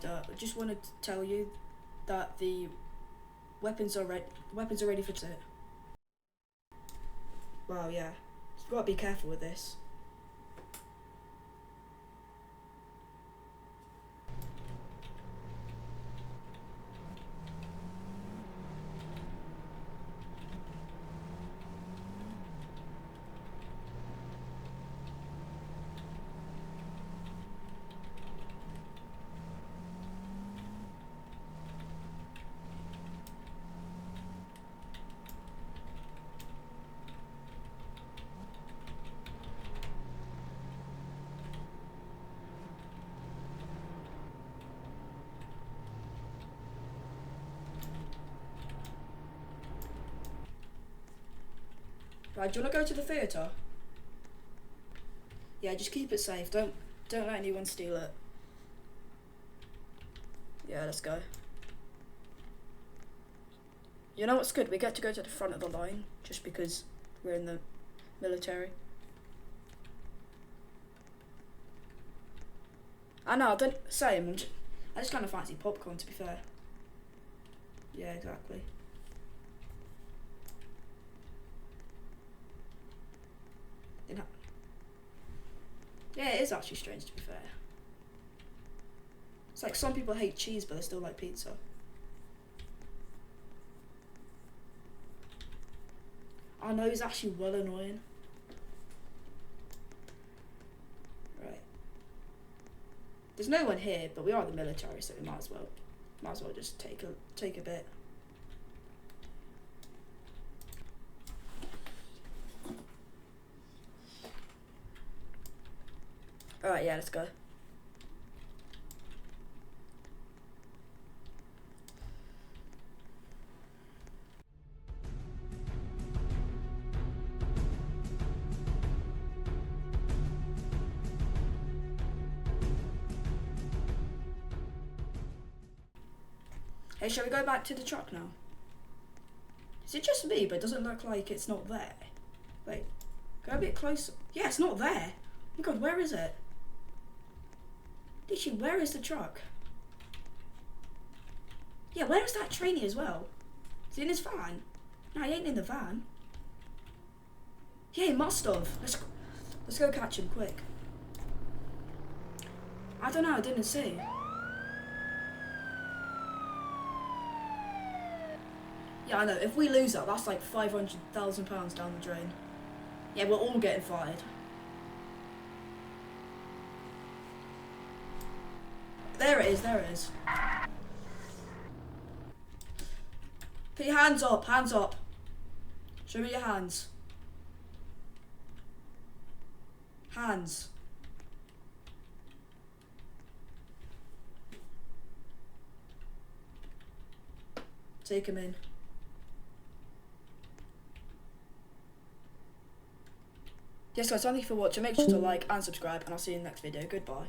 Commander. I just wanted to tell you that the weapons are ready for it. Wow, yeah. You've got to be careful with this. Right, do you want to go to the theatre? Yeah, just keep it safe. Don't let anyone steal it. Yeah, let's go. You know what's good? We get to go to the front of the line just because we're in the military. I know, same. I just kind of fancy popcorn, to be fair. Yeah, exactly. Yeah, it is actually strange, to be fair. It's like some people hate cheese, but they still like pizza. I know, it's actually well annoying. Right. There's no one here, but we are the military, so we might as well just take a bit. Alright, yeah, let's go. Hey, shall we go back to the truck now? Is it just me, but it doesn't look like it's not there? Wait, go a bit closer. Yeah, it's not there. Oh my god, where is it? Literally, where is the truck? Yeah, where is that trainee as well? Is he in his van? No, he ain't in the van. Yeah, he must have. Let's go catch him quick. I don't know, I didn't see. Yeah, I know, if we lose that, that's like £500,000 down the drain. Yeah, we're all getting fired. There it is, there it is. Put your hands up, hands up. Show me your hands. Hands. Take him in. Yes guys, thank you for watching. Make sure to like and subscribe, and I'll see you in the next video. Goodbye.